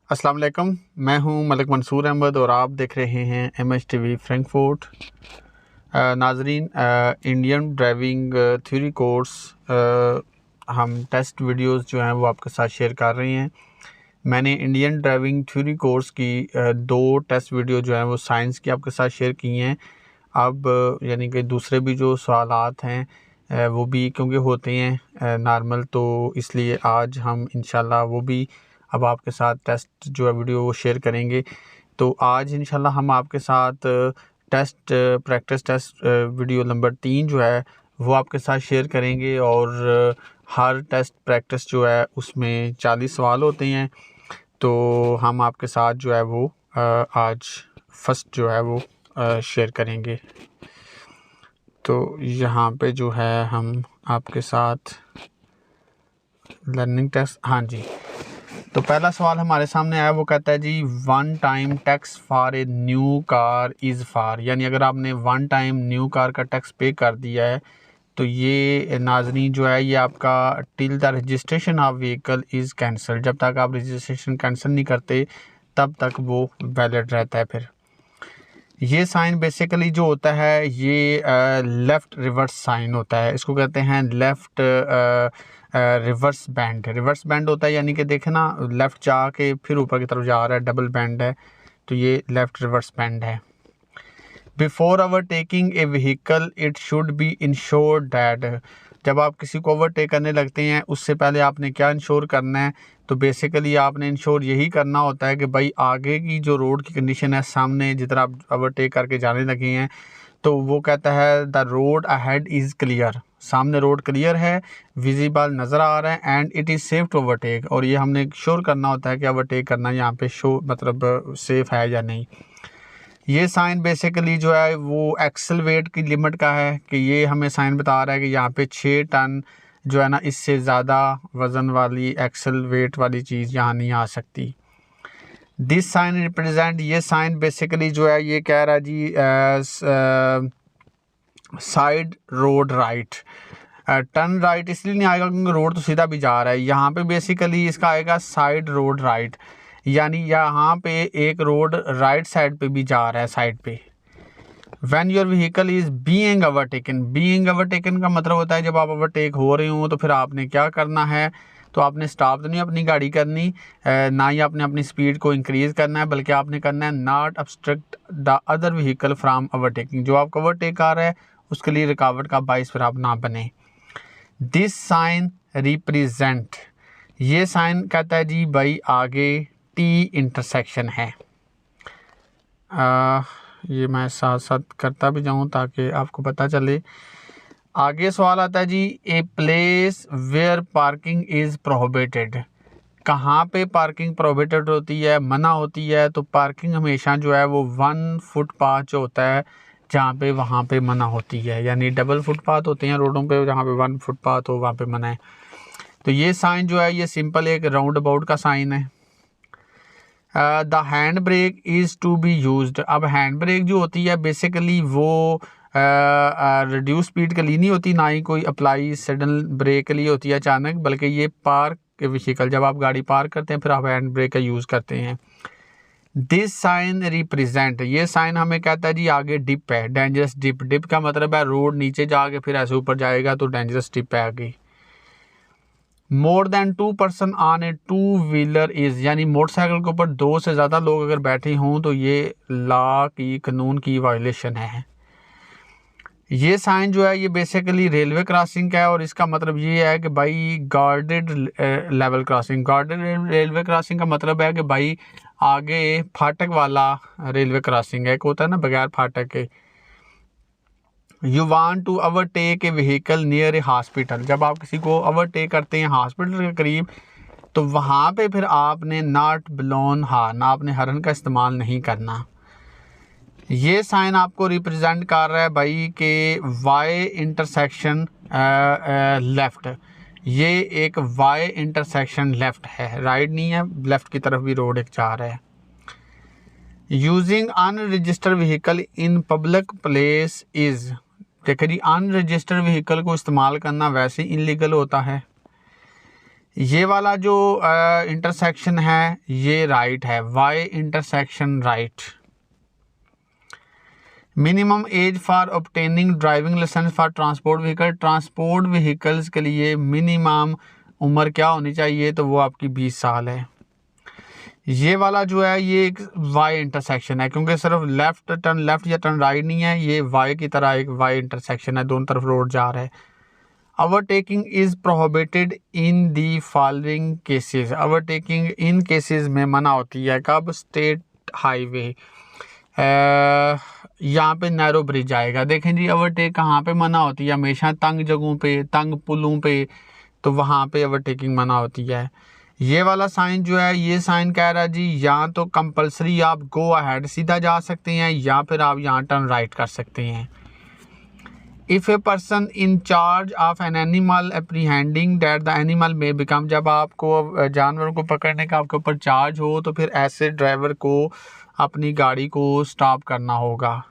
अस्सलाम वालेकुम, मैं हूं मलिक मंसूर अहमद और आप देख रहे हैं MHTV फ्रैंकफर्ट। नाजरीन, इंडियन ड्राइविंग थ्योरी कोर्स हम टेस्ट वीडियोस जो हैं वो आपके साथ शेयर कर रहे हैं। मैंने इंडियन ड्राइविंग थ्योरी कोर्स की दो टेस्ट वीडियो जो हैं वो साइंस की आपके साथ शेयर की हैं। अब यानी कि दूसरे भी जो सवालात हैं वो भी क्योंकि होते हैं नॉर्मल, तो इसलिए आज हम इंशाल्लाह वो भी अब आपके साथ टेस्ट जो है वीडियो वो शेयर करेंगे। तो आज इंशाल्लाह हम आपके साथ प्रैक्टिस टेस्ट वीडियो नंबर 3 जो है वो आपके साथ शेयर करेंगे। और हर टेस्ट प्रैक्टिस जो है उसमें 40 सवाल होते हैं। तो हम आपके साथ जो है वो आज फर्स्ट जो है वो शेयर करेंगे। तो यहाँ पे जो है हम आपके साथ लर्निंग टेस्ट, हाँ जी। तो पहला सवाल हमारे सामने आया, वो कहता है जी one time tax for a new car is for, यानी अगर आपने वन टाइम न्यू कार का टैक्स पे कर दिया है तो ये नाज़रीन जो है ये आपका till the registration of vehicle is cancel, जब तक आप रजिस्ट्रेशन कैंसिल नहीं करते तब तक वो वैलिड रहता है। फिर ये साइन बेसिकली जो होता है ये लेफ़्ट रिवर्स साइन होता है, इसको कहते हैं लेफ़्ट रिवर्स बैंड होता है। यानी कि देखें ना, लेफ़्ट जाके फिर ऊपर की तरफ जा रहा है, डबल बैंड है, तो ये लेफ़्ट रिवर्स बैंड है। Before overtaking A vehicle it should be insured that, जब आप किसी को ओवरटेक करने लगते हैं उससे पहले आपने क्या इंश्योर करना है? तो बेसिकली आपने इंश्योर यही करना होता है कि भाई आगे की जो रोड की कंडीशन है, सामने जितना आप ओवरटेक करके जाने लगे हैं, तो वो कहता है the road ahead is clear, सामने रोड क्लियर है, विजिबल नज़र आ रहा है, and it is safe to overtake, और ये हमने श्योर करना होता है कि ओवरटेक करना यहाँ पे शो मतलब सेफ़ है या नहीं। ये साइन बेसिकली जो है वो एक्सल वेट की लिमिट का है कि ये हमें साइन बता रहा है कि यहाँ पे 6 टन जो है ना, इससे ज़्यादा वज़न वाली एक्सल वेट वाली चीज़ यहाँ नहीं आ सकती। दिस साइन रिप्रेजेंट, ये साइन बेसिकली जो है ये कह रहा है जी side road right. Turn right इसलिए नहीं आएगा क्योंकि रोड तो सीधा भी जा रहा है, यहाँ पे बेसिकली इसका आएगा साइड रोड राइट, यानी यहाँ पे एक रोड राइट साइड पे भी जा रहा है, साइड पे। When your vehicle is being overtaken का मतलब होता है जब आप ओवरटेक हो रहे हो तो फिर आपने क्या करना है? तो आपने स्टॉप तो नहीं अपनी गाड़ी करनी, ना ही आपने अपनी स्पीड को इंक्रीज़ करना है, बल्कि आपने करना है not obstruct the other vehicle from overtaking, जो आपका ओवरटेक आ रहा है उसके लिए रुकावट का बाइस फिर आप ना बने। दिस साइन रिप्रेजेंट, ये साइन कहता है जी भाई आगे टी इंटरसेक्शन है। ये मैं साथ साथ करता भी जाऊं ताकि आपको पता चले। आगे सवाल आता है जी a place where parking is prohibited, कहाँ पे पार्किंग प्रोहिबिटेड होती है, मना होती है? तो पार्किंग हमेशा जो है वो 1 फुटपाथ जो होता है जहाँ पे, वहाँ पे मना होती है, यानी डबल फुटपाथ होते हैं रोडों पे, जहाँ पे 1 फुटपाथ हो वहाँ पे मना है। तो ये साइन जो है ये सिंपल एक राउंड अबाउट का साइन है। The hand brake is to be used, अब हैंड ब्रेक जो होती है बेसिकली वो रिड्यूस स्पीड के लिए नहीं होती, ना ही कोई अप्लाई सडन ब्रेक के लिए होती है अचानक, बल्कि ये पार्क के व्हीकल जब आप गाड़ी पार्क करते हैं फिर आप हैंड ब्रेक का यूज़ करते हैं। दिस साइन रिप्रेजेंट, ये साइन हमें कहता है जी आगे डिप है, डेंजरस डिप। डिप का मतलब है रोड नीचे जाके फिर ऐसे ऊपर जाएगा, तो डेंजरस डिप है आगे। More than 2 person on A 2 wheeler is, यानी मोटरसाइकिल के ऊपर 2 से ज़्यादा लोग अगर बैठे हों तो ये लॉ की, कानून की वायलेशन है। ये साइन जो है ये बेसिकली रेलवे क्रॉसिंग का है, और इसका मतलब ये है कि भाई guarded level crossing. Guarded railway crossing का मतलब है कि भाई आगे फाटक वाला रेलवे क्रॉसिंग है, एक होता है ना बगैर फाटक के। You want to overtake a vehicle near a hospital, जब आप किसी को ओवरटेक करते हैं हॉस्पिटल के करीब तो वहाँ पे फिर आपने नॉट ब्लोन हॉर्न, आपने हॉर्न का इस्तेमाल नहीं करना। ये साइन आपको रिप्रेजेंट कर रहा है भाई के वाई इंटरसेक्शन लेफ़्ट, ये एक वाई इंटरसेक्शन लेफ़्ट है, राइट नहीं है, लेफ़्ट की तरफ भी रोड एक जा रहा है। Using unregistered vehicle in public place is, देखिए जी अनरजिस्टर्ड व्हीकल को इस्तेमाल करना वैसे इलीगल होता है। ये वाला जो इंटरसेक्शन है ये राइट है, Y intersection right. Minimum age for obtaining driving licence for transport vehicle, transport vehicles के लिए मिनिमम उम्र क्या होनी चाहिए, तो वो आपकी 20 साल है। ये वाला जो है ये एक वाई इंटरसेक्शन है, क्योंकि सिर्फ लेफ्ट टर्न लेफ्ट या टर्न राइट नहीं है, ये वाई की तरह एक वाई इंटरसेक्शन है, दोनों तरफ रोड जा रहा है। Overtaking is prohibited in the following cases, overtaking in cases में मना होती है, कब? स्टेट हाईवे, यहाँ पे नैरो ब्रिज आएगा। देखें जी, ओवरटेक कहाँ पे मना होती है? हमेशा तंग जगहों पे, तंग पुलों पे, तो वहाँ पे ओवरटेकिंग मना होती है। ये वाला साइन जो है, ये साइन कह रहा है जी या तो कंपलसरी आप गो अहेड सीधा जा सकते हैं, या फिर आप यहाँ टर्न राइट कर सकते हैं। If a person in charge of an animal apprehending that the animal में बिकम, जब आपको जानवरों को पकड़ने का आपके ऊपर चार्ज हो, तो फिर ऐसे ड्राइवर को अपनी गाड़ी को स्टॉप करना होगा।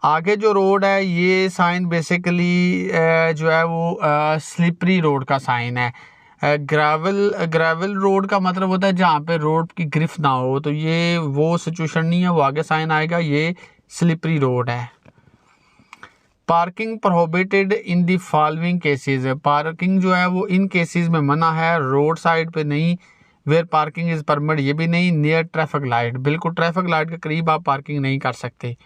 आगे जो रोड है, ये साइन बेसिकली जो है वो स्लिपरी रोड का साइन है। ग्रेवल रोड का मतलब होता है जहाँ पे रोड की ग्रिफ ना हो, तो ये वो सिचुएशन नहीं है, वो आगे साइन आएगा, ये स्लिपरी रोड है। Parking prohibited in the following cases, parking जो है वो इन केसेस में मना है, रोड साइड पे नहीं, वेयर पार्किंग इज परमिट ये भी नहीं, नियर ट्रैफिक लाइट, बिल्कुल ट्रैफिक लाइट के करीब आप पार्किंग नहीं कर सकते।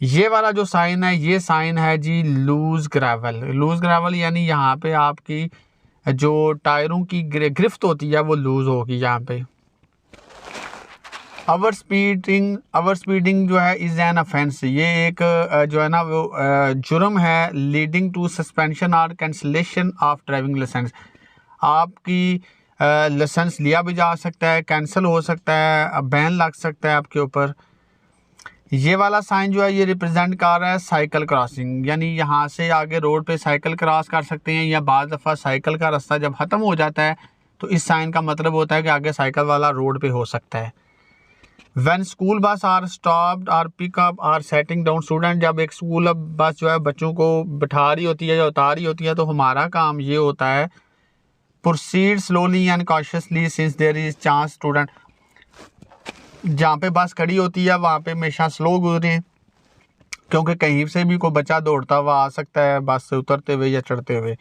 ये वाला जो साइन है, ये साइन है जी लूज ग्रेवल, लूज ग्रेवल यानी यहाँ पे आपकी जो टायरों की गिरफ्त होती है वो लूज होगी यहाँ पे। ओवर स्पीडिंग जो है इज एन ऑफेंस, ये एक जो है ना वो जुर्म है, लीडिंग टू सस्पेंशन और कैंसिलेशन ऑफ ड्राइविंग लाइसेंस। आपकी लाइसेंस लिया भी जा सकता है, कैंसिल हो सकता है, बैन लग सकता है आपके ऊपर। ये वाला साइन जो है ये रिप्रेजेंट कर रहा है साइकिल क्रॉसिंग, यानी यहाँ से आगे रोड पे साइकिल क्रॉस कर सकते हैं, या बाज़ दफ़ा साइकिल का रास्ता जब ख़त्म हो जाता है तो इस साइन का मतलब होता है कि आगे साइकिल वाला रोड पे हो सकता है। When school bus are stopped or pickup or setting down student, जब एक स्कूल बस जो है बच्चों को बिठा रही होती है या उतार रही होती है, तो हमारा काम ये होता है proceed slowly and cautiously since there is chance student, जहाँ पे बस खड़ी होती है वहाँ पे हमेशा स्लो गुजरें, क्योंकि कहीं से भी कोई बच्चा दौड़ता हुआ आ सकता है बस से उतरते हुए या चढ़ते हुए।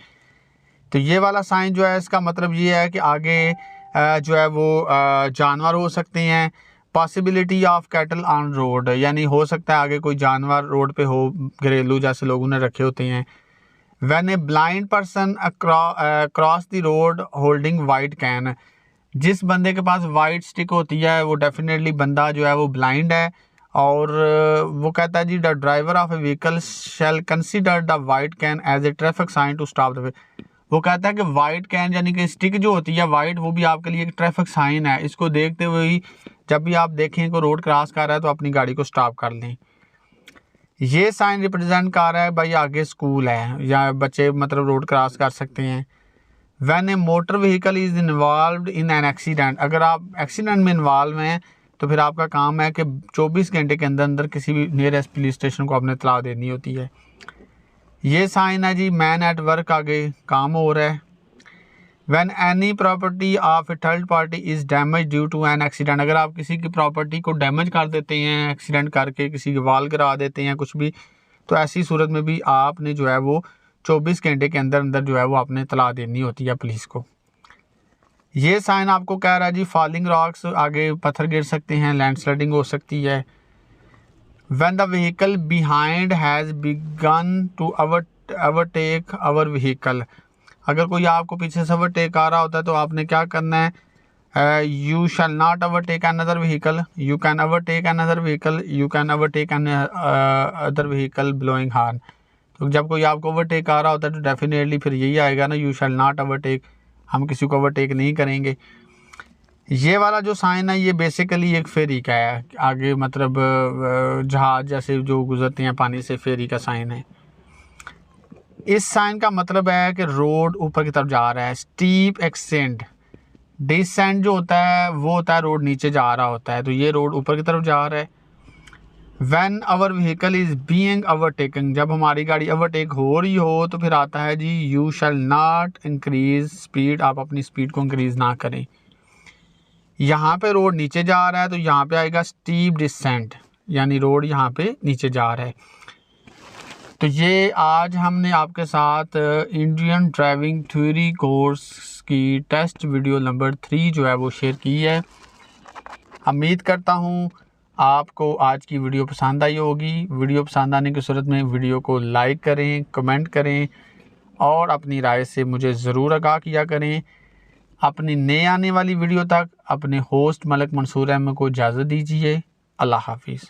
तो ये वाला साइन जो है इसका मतलब ये है कि आगे जो है वो जानवर हो सकते हैं। Possibility of cattle on road, यानी हो सकता है आगे कोई जानवर रोड पे हो, घरेलू जैसे लोगों ने रखे होते हैं। When a blind person cross the road holding white can, जिस बंदे के पास वाइट स्टिक होती है वो डेफिनेटली बंदा जो है वो ब्लाइंड है, और वो कहता है जी the driver of a vehicle shall consider the white cane as a traffic sign to stop the way. वो कहता है कि वाइट कैन यानी कि स्टिक जो होती है वाइट, वो भी आपके लिए एक ट्रैफिक साइन है, इसको देखते हुए ही जब भी आप देखें को रोड क्रॉस कर रहा है तो अपनी गाड़ी को स्टॉप कर लें। ये साइन रिप्रेजेंट कर रहा है भाई आगे स्कूल है या बच्चे मतलब रोड क्रॉस कर सकते हैं। When A motor vehicle is involved in an accident, अगर आप एक्सीडेंट में इन्वॉल्व हैं तो फिर आपका काम है कि 24 घंटे के अंदर अंदर किसी भी नियरेस्ट पुलिस स्टेशन को आपने इत्तला देनी होती है। ये साइन है जी मैन एट वर्क, आगे काम हो रहा है। When any property of a third party is damage due to an accident, अगर आप किसी की प्रॉपर्टी को डैमेज कर देते हैं एक्सीडेंट करके, किसी की वाल गिरा देते हैं कुछ भी, तो ऐसी सूरत में भी आपने जो है वो 24 घंटे के अंदर अंदर जो है वो आपने इत्तला देनी होती है पुलिस को। ये साइन आपको कह रहा है जी फॉलिंग रॉक्स, आगे पत्थर गिर सकते हैं, लैंडस्लाइडिंग हो सकती है। When the vehicle behind has begun to overtake our vehicle, अगर कोई आपको पीछे से ओवरटेक आ रहा होता है तो आपने क्या करना है, you shall not overtake another vehicle, you can overtake another vehicle, you can overtake other vehicle blowing horn. तो जब कोई आपको ओवरटेक आ रहा होता है तो डेफिनेटली फिर यही आएगा ना, यू शैल नॉट ओवरटेक, हम किसी को ओवरटेक नहीं करेंगे। ये वाला जो साइन है ये बेसिकली एक फेरी का है, आगे मतलब जहाज जैसे जो गुजरते हैं पानी से, फेरी का साइन है। इस साइन का मतलब है कि रोड ऊपर की तरफ जा रहा है। स्टीप एक्सेंट, डिसेंट जो होता है वो होता है रोड नीचे जा रहा होता है, तो ये रोड ऊपर की तरफ जा रहा है। When our vehicle is being overtaken, जब हमारी गाड़ी ओवरटेक हो रही हो तो फिर आता है जी you shall not increase speed, आप अपनी स्पीड को इंक्रीज़ ना करें। यहाँ पे रोड नीचे जा रहा है तो यहाँ पे आएगा स्टीप डिसेंट, यानी रोड यहाँ पे नीचे जा रहा है। तो ये आज हमने आपके साथ इंडियन ड्राइविंग थ्योरी कोर्स की टेस्ट वीडियो नंबर 3 जो है वो शेयर की है। उम्मीद करता हूँ आपको आज की वीडियो पसंद आई होगी। वीडियो पसंद आने की सूरत में वीडियो को लाइक करें, कमेंट करें और अपनी राय से मुझे ज़रूर आगाह किया करें। अपनी नए आने वाली वीडियो तक अपने होस्ट मलिक मंसूर अहमद को इजाज़त दीजिए। अल्लाह हाफिज़।